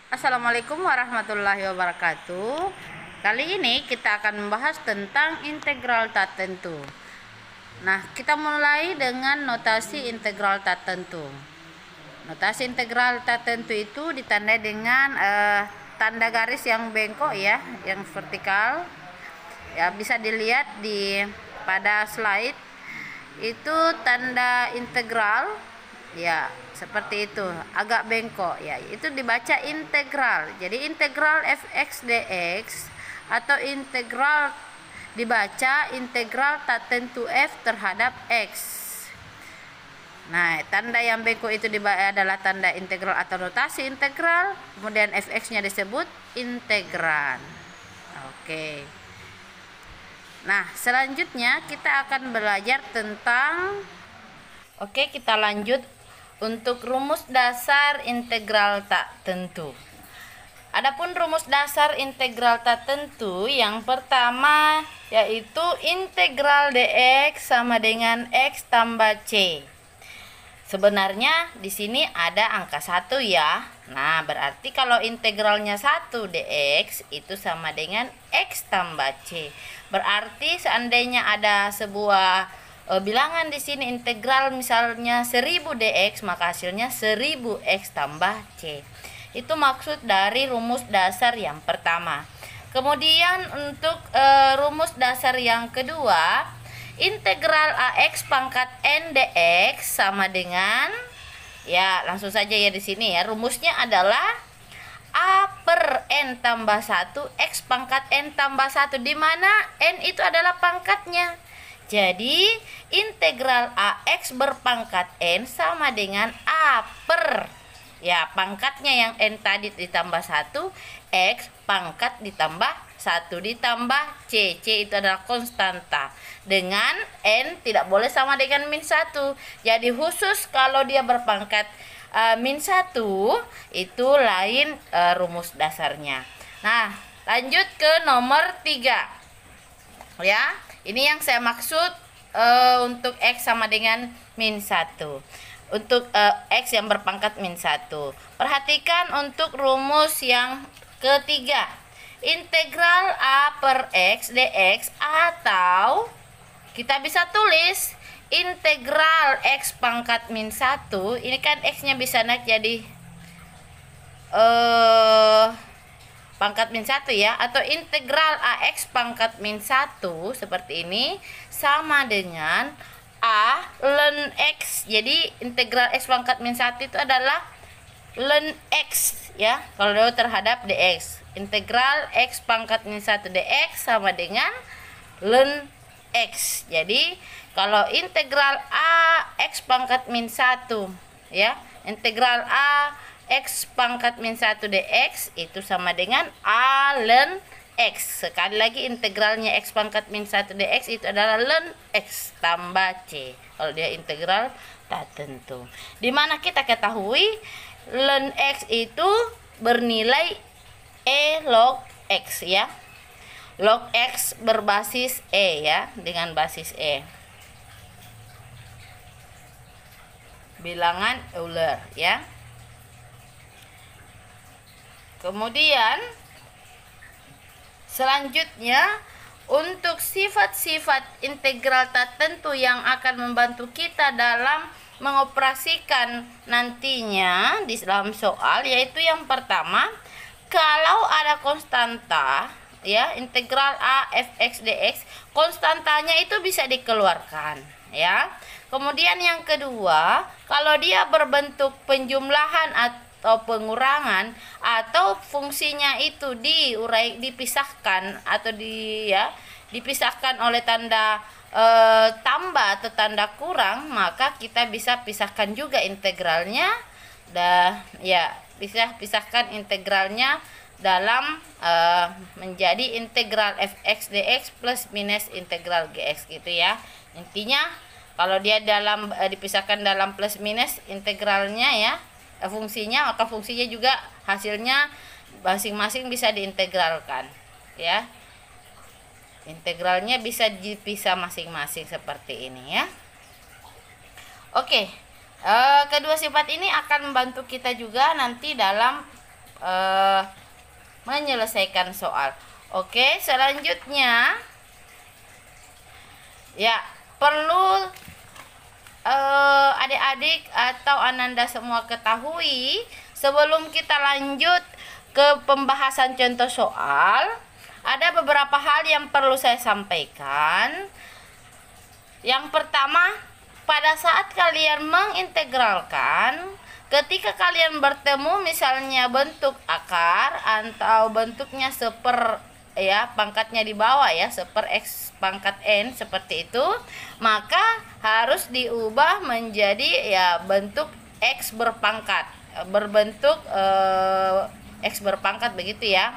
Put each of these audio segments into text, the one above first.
Assalamualaikum warahmatullahi wabarakatuh. Kali ini kita akan membahas tentang integral tak tentu. Nah, kita mulai dengan notasi integral tak tentu. Notasi integral tak tentu itu ditandai dengan tanda garis yang bengkok ya, yang vertikal. Ya, bisa dilihat pada slide itu tanda integral ya, seperti itu, agak bengkok ya, itu dibaca integral. Jadi integral fx dx atau integral dibaca integral tak tentu f terhadap x. Nah, tanda yang bengkok itu adalah tanda integral atau notasi integral, kemudian fx nya disebut integran. Oke. Nah, selanjutnya kita akan belajar tentang kita lanjut untuk rumus dasar integral tak tentu. Adapun rumus dasar integral tak tentu yang pertama yaitu integral dx sama dengan x tambah c. Sebenarnya di sini ada angka 1 ya. Nah, berarti kalau integralnya 1 dx itu sama dengan x tambah c. Berarti seandainya ada sebuah bilangan di sini integral misalnya 1000 dx, maka hasilnya 1000 x tambah c. Itu maksud dari rumus dasar yang pertama. Kemudian untuk rumus dasar yang kedua, integral ax pangkat n dx sama dengan, ya langsung saja ya di sini ya, rumusnya adalah a per n tambah 1 x pangkat n tambah 1, di mana n itu adalah pangkatnya. Jadi integral ax berpangkat n sama dengan a per, ya pangkatnya yang n tadi ditambah 1, x pangkat ditambah 1 ditambah c. C itu adalah konstanta. Dengan n tidak boleh sama dengan min 1. Jadi khusus kalau dia berpangkat min 1 itu lain rumus dasarnya. Nah, lanjut ke nomor 3. Ya, ini yang saya maksud untuk x sama dengan min 1. Untuk x yang berpangkat min 1. Perhatikan untuk rumus yang ketiga. Integral a per x dx, atau kita bisa tulis integral x pangkat min 1. Ini kan x nya bisa naik jadi pangkat min 1 ya, atau integral ax pangkat min 1 seperti ini sama dengan a ln x. Jadi integral x pangkat min 1 itu adalah ln x ya, kalau terhadap dx. Integral x pangkat min 1 dx sama dengan ln x. Jadi kalau integral a x pangkat min 1 ya, integral a x pangkat min 1 dx itu sama dengan a ln x. Sekali lagi, integralnya x pangkat min 1 dx itu adalah ln x tambah c kalau dia integral tak tentu. Dimana kita ketahui ln x itu bernilai e log x ya. Log x berbasis e ya, dengan basis e. Bilangan Euler ya. Kemudian selanjutnya untuk sifat-sifat integral tak tentu yang akan membantu kita dalam mengoperasikan nantinya di dalam soal, yaitu yang pertama, kalau ada konstanta ya, integral a fx dx, konstantanya itu bisa dikeluarkan ya. Kemudian yang kedua, kalau dia berbentuk penjumlahan atau pengurangan, atau fungsinya itu dipisahkan atau dipisahkan oleh tanda tambah atau tanda kurang, maka kita bisa pisahkan juga integralnya. Bisa pisahkan integralnya dalam menjadi integral fx dx plus minus integral gx gitu ya. Intinya kalau dia dalam dipisahkan dalam plus minus integralnya ya, fungsinya, maka fungsinya juga hasilnya masing-masing bisa diintegralkan ya. Integralnya bisa dipisah masing-masing seperti ini ya. Oke. Kedua sifat ini akan membantu kita juga nanti dalam menyelesaikan soal. Oke, selanjutnya ya perlu adik-adik atau Ananda semua ketahui sebelum kita lanjut ke pembahasan contoh soal, ada beberapa hal yang perlu saya sampaikan. Yang pertama, pada saat kalian mengintegralkan, ketika kalian bertemu misalnya bentuk akar atau bentuknya ya pangkatnya di bawah ya, X pangkat N seperti itu, maka harus diubah menjadi ya bentuk X berpangkat, berbentuk X berpangkat begitu ya.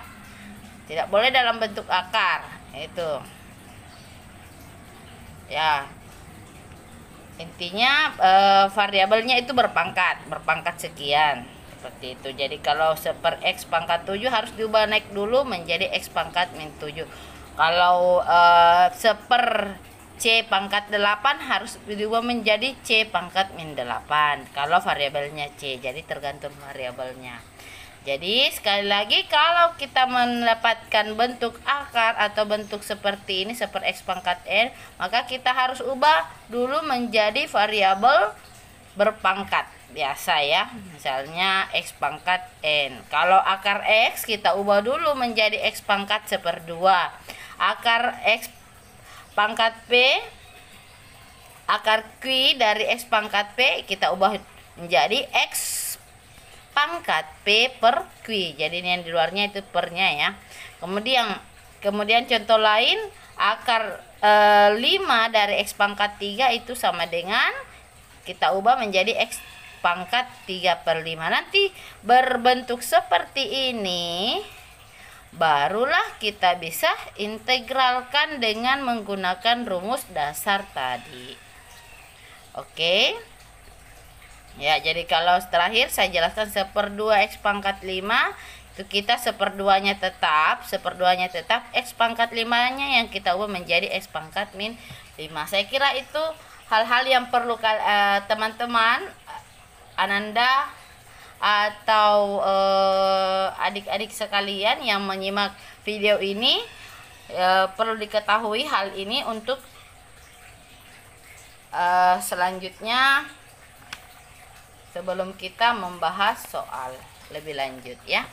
Tidak boleh dalam bentuk akar itu. Ya. Intinya variabelnya itu berpangkat sekian. Seperti itu. Jadi kalau X pangkat 7 harus diubah naik dulu menjadi X pangkat min 7. Kalau C pangkat 8 harus diubah menjadi C pangkat min 8. Kalau variabelnya C, jadi tergantung variabelnya. Jadi sekali lagi, kalau kita mendapatkan bentuk akar atau bentuk seperti ini, X pangkat N, maka kita harus ubah dulu menjadi variabel berpangkat biasa ya, misalnya X pangkat N. Kalau akar X kita ubah dulu menjadi X pangkat 1/2. Akar X pangkat P, akar Q dari X pangkat P kita ubah menjadi X pangkat P per Q. Jadi ini yang di luarnya itu pernya ya. Kemudian contoh lain, akar 5 dari X pangkat 3 itu sama dengan kita ubah menjadi X pangkat 3/5. Nanti berbentuk seperti ini, barulah kita bisa integralkan dengan menggunakan rumus dasar tadi. Oke. Ya, jadi kalau terakhir saya jelaskan 1/2 X pangkat 5 itu kita 1/2-nya tetap X pangkat 5-nya yang kita ubah menjadi X pangkat min 5. Saya kira itu hal-hal yang perlu teman-teman Ananda atau adik-adik sekalian yang menyimak video ini perlu diketahui hal ini untuk selanjutnya sebelum kita membahas soal lebih lanjut ya.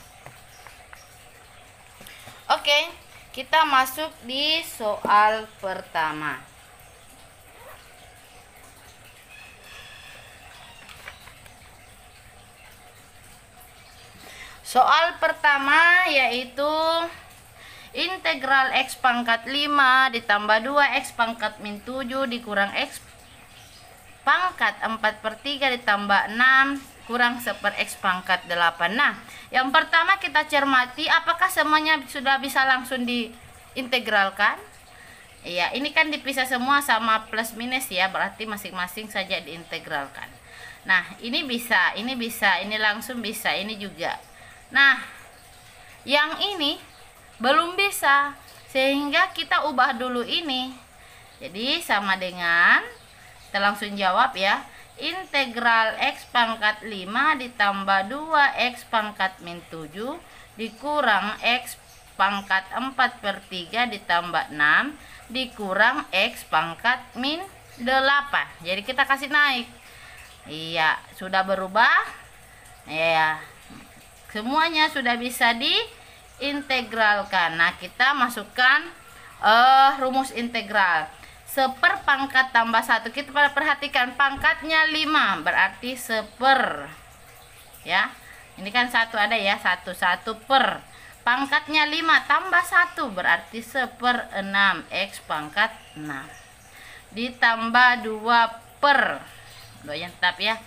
Oke, kita masuk di soal pertama. Soal pertama yaitu integral X pangkat 5 ditambah 2X pangkat min 7 dikurang X pangkat 4/3 ditambah 6 kurang 1/X pangkat 8. Nah, yang pertama kita cermati apakah semuanya sudah bisa langsung diintegralkan. Iya, ini kan dipisah semua sama plus minus ya, berarti masing-masing saja diintegralkan. Nah, ini bisa, ini langsung bisa, ini juga. Nah, yang ini belum bisa, sehingga kita ubah dulu ini. Jadi sama dengan, kita langsung jawab ya, integral X pangkat 5 ditambah 2X pangkat min 7 dikurang X pangkat 4/3 ditambah 6 dikurang X pangkat min 8. Jadi kita kasih naik. Iya, sudah berubah. Ya, semuanya sudah bisa diintegralkan. Nah, kita masukkan rumus integral. 1/pangkat tambah 1. Kita perhatikan pangkatnya 5, berarti 1/. Ya. Ini kan 1 ada ya, 1 per. Pangkatnya 5 tambah 1 berarti 1/6 X pangkat 6. Ditambah 2 yang tetap ya.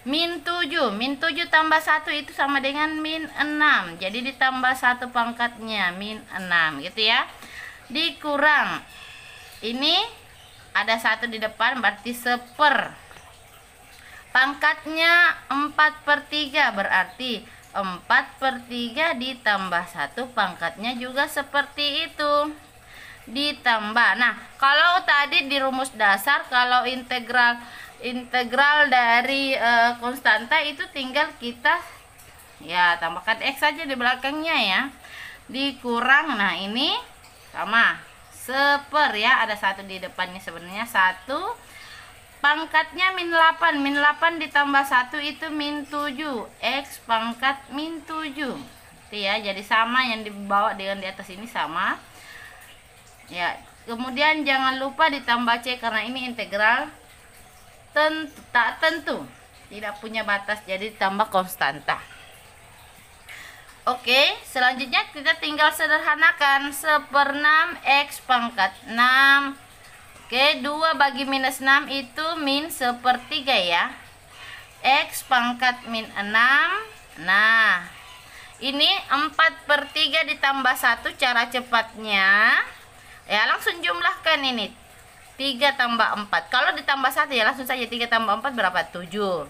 Min 7 tambah 1 itu sama dengan min 6. Jadi ditambah 1 pangkatnya min 6 gitu ya. Dikurang ini ada 1 di depan berarti 1/. Pangkatnya 4/3 berarti 4/3 ditambah 1 pangkatnya juga seperti itu. Ditambah. Nah, kalau tadi di rumus dasar kalau integral dari konstanta itu tinggal kita ya tambahkan X saja di belakangnya ya, dikurang, nah ini sama seper ya, ada 1 di depannya, sebenarnya 1 pangkatnya min 8, min 8 ditambah 1 itu min 7, X pangkat min 7 itu ya, jadi sama yang dibawa dengan di atas ini sama ya. Kemudian jangan lupa ditambah C karena ini integral tak tentu, tidak punya batas, jadi tambah konstanta. Oke, selanjutnya kita tinggal sederhanakan. 1/6 X pangkat 6. Oke, 2 bagi minus 6 itu min 1/3 ya. X pangkat min 6. Nah, ini 4/3 ditambah 1 cara cepatnya. Ya, langsung jumlahkan ini. 3 tambah 4. Kalau ditambah 1 ya langsung saja 3 tambah 4 berapa? 7.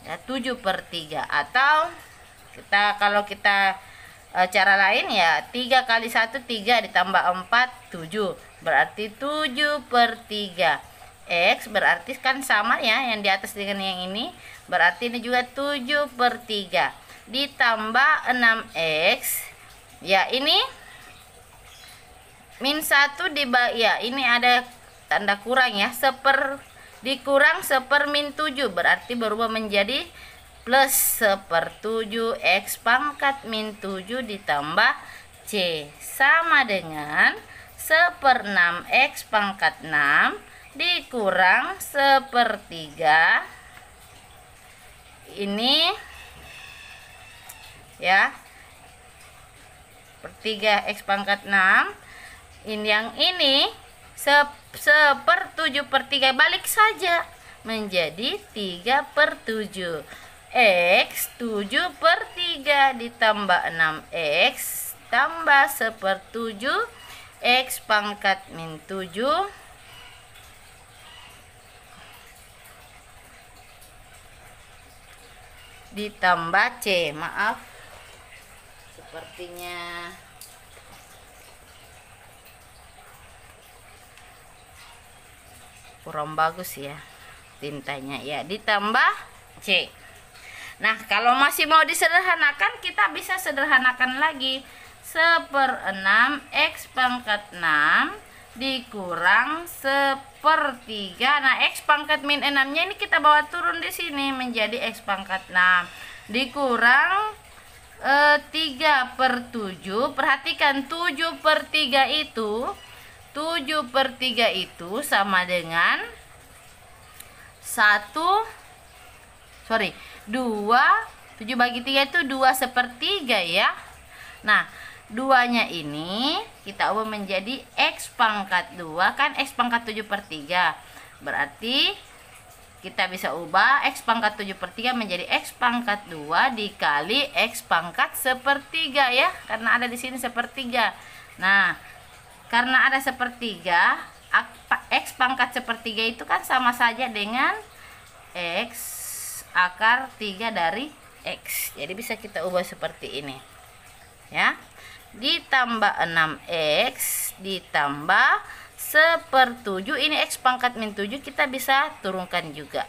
Ya, 7/3. Atau kalau kita cara lain ya 3 kali 1 3 ditambah 4 7, berarti 7/3. X berarti kan sama ya, yang di atas dengan yang ini, berarti ini juga 7/3 ditambah 6X ya, ini min 1 ya, ini ada tanda kurang ya, dikurang 1/min 7 berarti berubah menjadi plus 1/7 X pangkat min 7 ditambah C sama dengan 1/6 X pangkat 6 dikurang 1/3 ini ya, 1/3 X pangkat 6 ini, yang ini 1/7/3 balik saja menjadi 3/7. X 7/3 ditambah 6X tambah 1/7 X pangkat min 7 ditambah C. Maaf, sepertinya kurang bagus ya tintanya ya, ditambah C. Nah, kalau masih mau disederhanakan, kita bisa sederhanakan lagi. 1/6 X pangkat 6 dikurang 1/3. Nah, X pangkat min 6-nya ini kita bawa turun di sini menjadi X pangkat 6 dikurang 3/7. Perhatikan 7/3 itu sama dengan 7 bagi 3 itu 2/3 ya. Nah, 2-nya ini kita ubah menjadi X pangkat 2, kan X pangkat 7/3. Berarti kita bisa ubah X pangkat 7/3 menjadi X pangkat 2 dikali X pangkat 1/3 ya, karena ada di sini 1/3. Nah, karena ada 1/3, X pangkat 1/3 itu kan sama saja dengan X akar 3 dari X. Jadi bisa kita ubah seperti ini ya, ditambah 6X ditambah 1/7, ini X pangkat min 7 kita bisa turunkan juga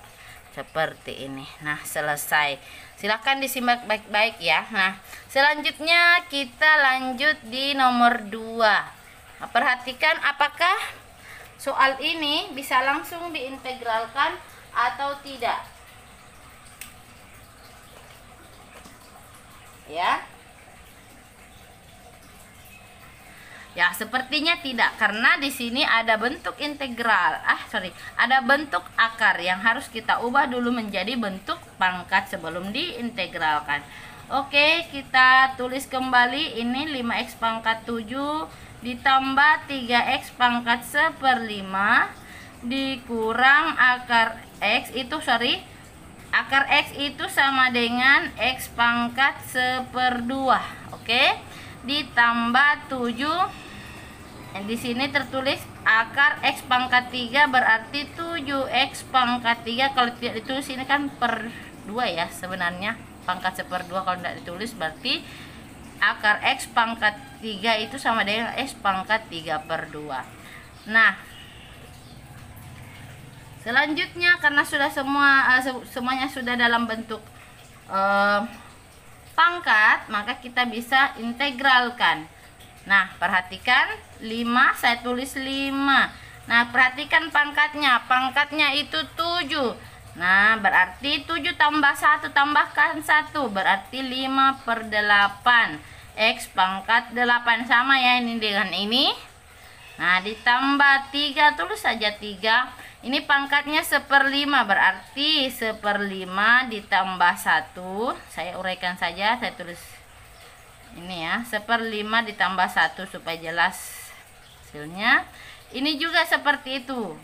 seperti ini. Nah, selesai. Silahkan disimak baik-baik ya. Nah, selanjutnya kita lanjut di nomor 2. Nah, perhatikan apakah soal ini bisa langsung diintegralkan atau tidak ya. Ya, sepertinya tidak, karena di sini ada bentuk integral. Ada bentuk akar yang harus kita ubah dulu menjadi bentuk pangkat sebelum diintegralkan. Oke, kita tulis kembali. Ini 5x pangkat 7 ditambah 3x pangkat 1/5 dikurang akar x itu akar x itu sama dengan x pangkat 1/2. Oke, ditambah 7. Di sini tertulis akar x pangkat 3 berarti 7x pangkat 3. Kalau tidak ditulis ini kan per 2 ya, sebenarnya pangkat 1/2 kalau tidak ditulis berarti akar x pangkat 3 itu sama dengan x pangkat 3/2. Nah, selanjutnya karena sudah semuanya sudah dalam bentuk pangkat, maka kita bisa integralkan. Nah, perhatikan 5, saya tulis 5. Nah, perhatikan pangkatnya. Pangkatnya itu 7. Nah, berarti 7 tambah 1 tambahkan 1. Berarti 5/8. X pangkat 8 sama ya ini dengan ini. Nah, ditambah 3, tulis saja 3. Ini pangkatnya 1/5, berarti 1/5 ditambah 1. Saya uraikan saja, saya tulis ini ya, 1/5 ditambah 1 supaya jelas hasilnya. Ini juga seperti itu.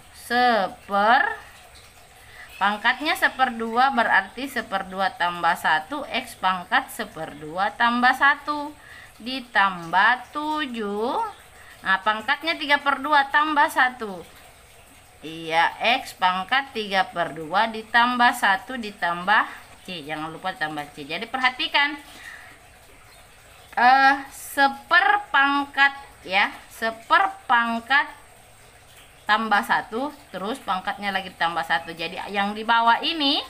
Pangkatnya 1/2, berarti 1/2 tambah 1. X pangkat 1/2 tambah 1 ditambah 7. Nah, pangkatnya 3/2 tambah 1. Iya, X pangkat 3/2 ditambah 1 ditambah C. Jangan lupa ditambah C. Jadi perhatikan, seperpangkat ya, seperpangkat tambah 1, terus pangkatnya lagi tambah 1. Jadi yang di bawah ini,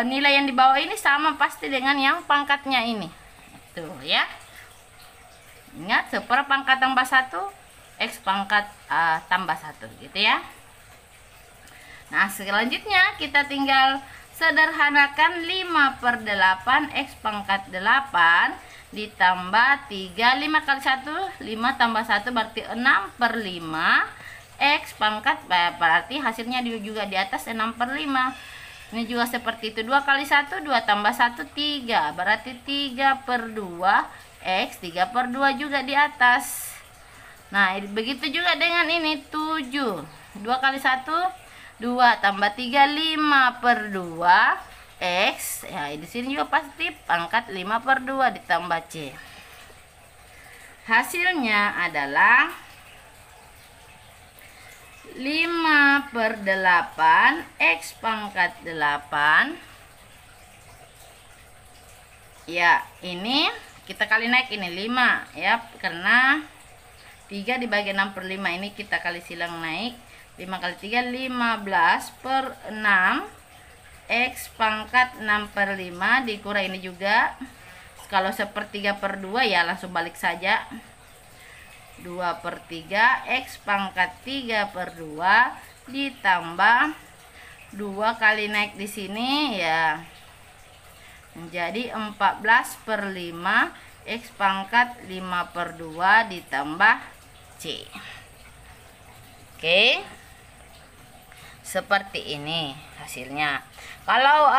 nilai yang di bawah ini sama pasti dengan yang pangkatnya ini. Tuh ya. Ingat, seperpangkat tambah 1, X pangkat tambah 1 gitu ya. Nah, selanjutnya kita tinggal sederhanakan 5/8 X pangkat 8 ditambah 3. 5 kali 1, 5 tambah 1 berarti 6/5. X pangkat berarti hasilnya juga di atas 6/5. Ini juga seperti itu. 2 kali 1, 2 tambah 1, 3. Berarti 3/2. X 3/2 juga di atas. Nah, begitu juga dengan ini 7. 2 kali 1, 2 tambah 3, 5/2. X ya, di sini juga pasti pangkat 5/2 ditambah C. Hasilnya adalah 5/8 X pangkat 8. Ya, ini kita kali naik ini 5 ya, karena 3 dibagi 6/5 ini kita kali silang naik. 5 kali 3, 15/6. X pangkat 6/5 dikurang ini juga. Kalau 1/3/2 ya langsung balik saja. 2/3. X pangkat 3/2 ditambah 2 kali naik di sini ya, menjadi 14/5. X pangkat 5/2 ditambah C. Oke, seperti ini hasilnya. Kalau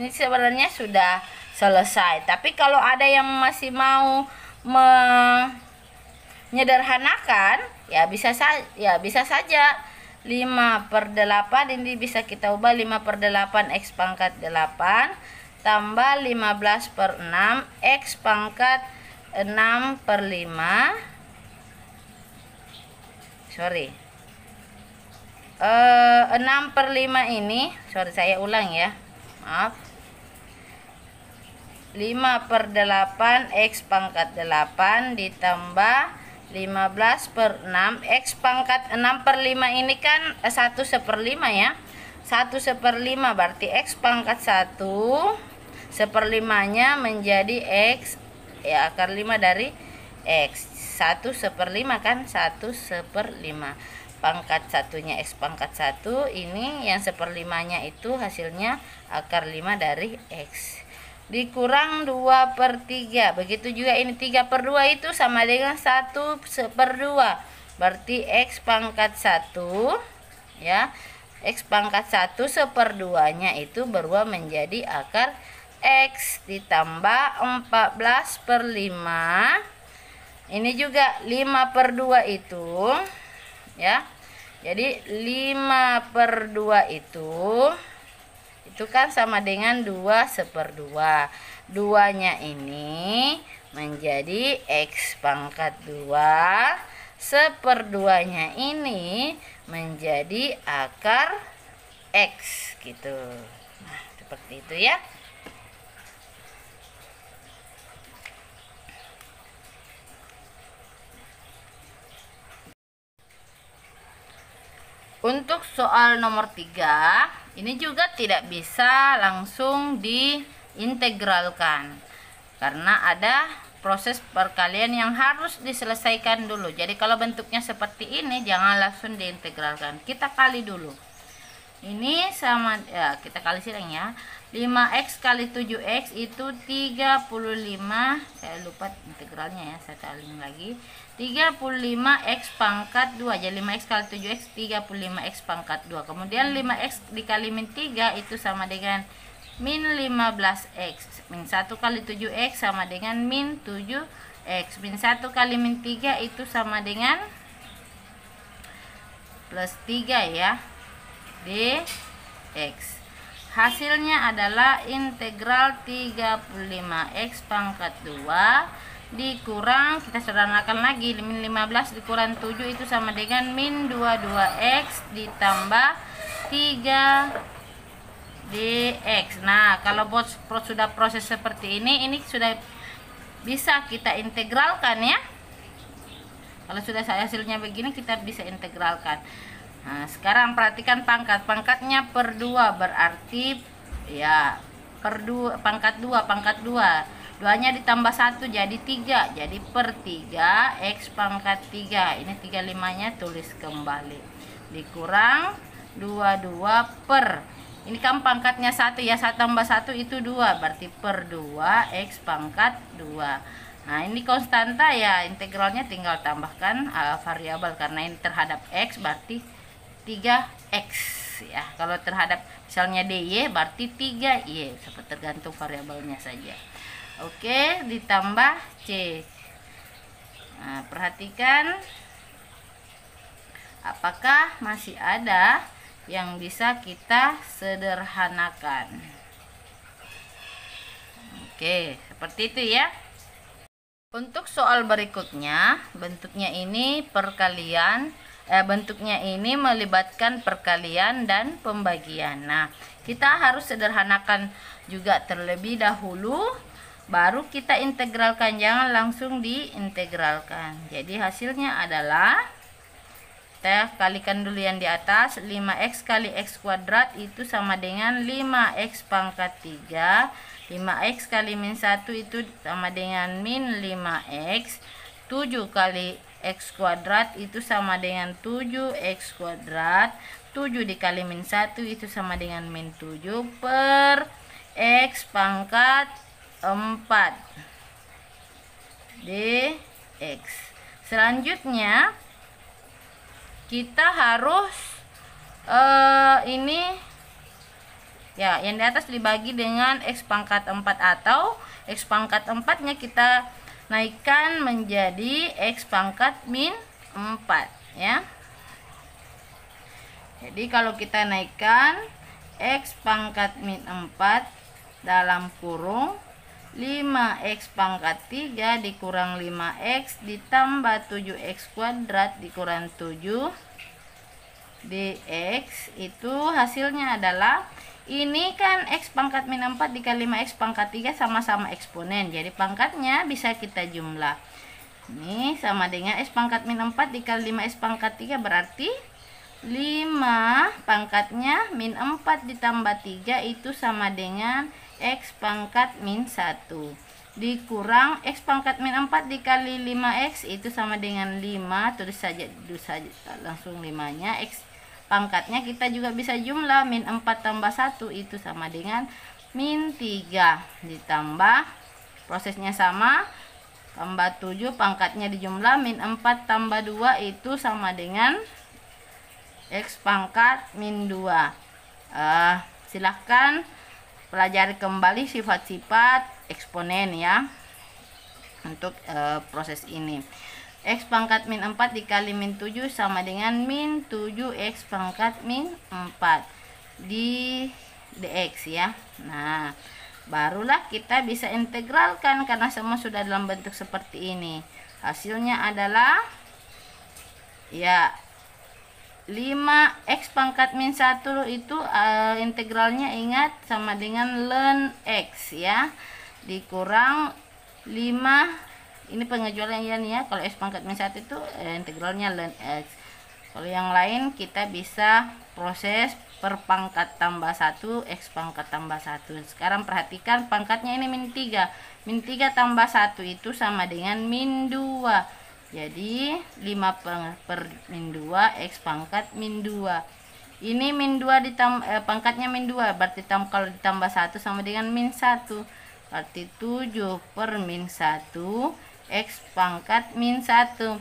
ini sebenarnya sudah selesai, tapi kalau ada yang masih mau menyederhanakan ya bisa saja 5/8 ini bisa kita ubah 5/8 X pangkat 8 tambah 15/6 X pangkat 6/5. 6/5 ini, saya ulang ya, maaf. 5/8 X pangkat 8 ditambah 15/6 X pangkat 6/5 ini kan 1/5 ya. 1/5 berarti X pangkat 1/5-nya menjadi X ya, akar 5 dari X. 1/5 kan, 1/5. Pangkat satunya X pangkat 1, ini yang 1/5-nya itu hasilnya akar 5 dari X. Dikurang 2/3. Begitu juga ini 3/2 itu sama dengan 1/2. Berarti X pangkat 1 ya. X pangkat 1/2-nya itu berubah menjadi akar X ditambah 14/5. Ini juga 5/2 itu ya. Jadi 5/2 itu kan sama dengan 2/2. 2-nya ini menjadi X pangkat 2. 1/2-nya ini menjadi akar X gitu. Nah, seperti itu ya. Untuk soal nomor 3, ini juga tidak bisa langsung diintegralkan karena ada proses perkalian yang harus diselesaikan dulu. Jadi kalau bentuknya seperti ini jangan langsung diintegralkan, kita kali dulu. Ini sama ya, kita kali silang ya. 5x kali 7x itu 35. Saya lupa integralnya ya, saya kaliin lagi. 35x pangkat 2. Jadi 5x kali 7x 35x pangkat 2. Kemudian 5x dikali min 3 itu sama dengan min 15x. Min 1 kali 7x sama dengan min 7x. Min 1 kali min 3 itu sama dengan plus 3 ya, dx. Hasilnya adalah integral 35x pangkat 2 dikurang, kita sederhanakan lagi, min 15 dikurang 7 itu sama dengan min 22x ditambah 3 dx. Nah, kalau sudah proses seperti ini sudah bisa kita integralkan ya. Kalau sudah hasilnya begini kita bisa integralkan. Nah, sekarang perhatikan pangkatnya per 2 berarti ya per 2 pangkat 2 nya ditambah 1 jadi 3, jadi per 3 x pangkat 3. Ini 35 nya tulis kembali dikurang 22 per, ini kan pangkatnya 1 ya, 1 tambah 1 itu 2 berarti per 2 x pangkat 2. Nah, ini konstanta ya, integralnya tinggal tambahkan variabel karena ini terhadap x berarti 3x ya. Kalau terhadap misalnya dy berarti 3y, seperti tergantung variabelnya saja. Oke, ditambah c. Nah, perhatikan apakah masih ada yang bisa kita sederhanakan. Oke, seperti itu ya. Untuk soal berikutnya, bentuknya ini bentuknya ini melibatkan perkalian dan pembagian. Nah, kita harus sederhanakan juga terlebih dahulu, baru kita integralkan, jangan langsung diintegralkan. Jadi hasilnya adalah, kita kalikan dulu yang di atas, 5x kali x kuadrat itu sama dengan 5x pangkat 3. 5x kali min 1 itu sama dengan min 5x. 7 kali x kuadrat itu sama dengan 7x kuadrat. 7 dikali min 1 itu sama dengan min 7 per x pangkat 4 dx. Selanjutnya kita harus ini ya, yang di atas dibagi dengan x pangkat 4 atau x pangkat 4 nya kita naikkan menjadi x pangkat min 4 ya. Jadi kalau kita naikkan x pangkat min 4 dalam kurung 5x pangkat 3 dikurang 5x ditambah 7x kuadrat dikurang 7 dx, itu hasilnya adalah, ini kan x pangkat min 4 dikali 5x pangkat 3 sama-sama eksponen, jadi pangkatnya bisa kita jumlah. Ini sama dengan x pangkat min 4 dikali 5x pangkat 3 berarti 5 pangkatnya min 4 ditambah 3 itu sama dengan x pangkat min 1 dikurang x pangkat min 4 dikali 5x itu sama dengan 5, tulis saja langsung 5 nya, x pangkatnya kita juga bisa jumlah, min 4 tambah 1 itu sama dengan min 3 ditambah, prosesnya sama, tambah 7 pangkatnya dijumlah, min 4 tambah 2 itu sama dengan x pangkat min 2. Silahkan pelajari kembali sifat-sifat eksponen ya untuk proses ini. X pangkat min 4 dikali min 7 sama dengan min 7x pangkat min 4 di dx ya. Nah, barulah kita bisa integralkan karena semua sudah dalam bentuk seperti ini. Hasilnya adalah ya 5x pangkat min 1 itu integralnya ingat sama dengan ln x ya, dikurang 5, ini pengecualian ya, kalau x pangkat min 1 itu integralnya ln x Kalau yang lain kita bisa proses per pangkat tambah 1 X pangkat tambah 1. Sekarang perhatikan pangkatnya ini min 3. Min 3 tambah 1 itu sama dengan min 2. Jadi 5 per min 2 X pangkat min 2. Ini min 2 pangkatnya min 2, berarti kalau ditambah 1 sama dengan min 1. Berarti 7 per min 1 X pangkat min 1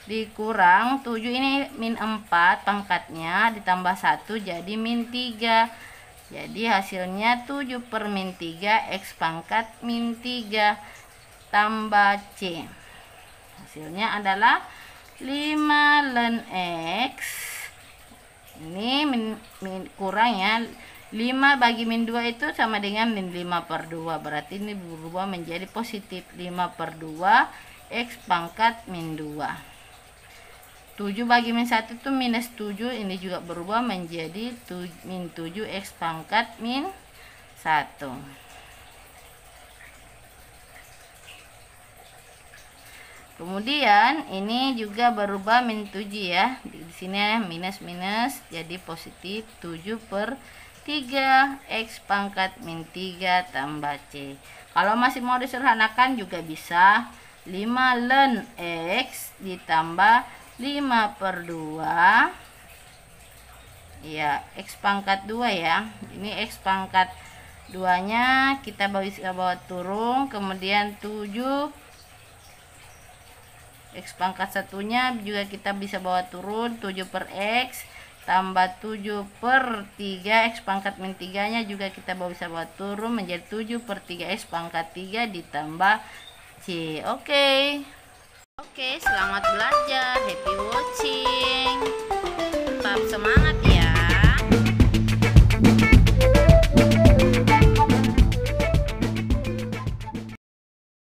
dikurang 7, ini min 4 pangkatnya ditambah 1 jadi min 3. Jadi hasilnya 7 per min 3 X pangkat min 3 tambah C. Hasilnya adalah 5 ln X. Ini min kurang ya. 5 bagi min 2 itu sama dengan min 5 per 2. Berarti ini berubah menjadi positif. 5 per 2 X pangkat min 2. 7 bagi min 1 itu minus 7. Ini juga berubah menjadi min 7 X pangkat min 1. Kemudian ini juga berubah min 7 ya. Di sini minus jadi positif 7 per 3 X pangkat min 3 tambah C. Kalau masih mau disederhanakan juga bisa 5 ln X ditambah 5 per 2 ya X pangkat 2 ya. Ini X pangkat 2 nya kita bisa bawa turun, kemudian 7 X pangkat 1 nya juga kita bisa bawa turun, 7 per X tambah 7 per 3 X pangkat min 3 nya juga kita bisa bawa turun menjadi 7 per 3 X pangkat 3 ditambah C. Oke, selamat belajar, happy watching, tetap semangat ya.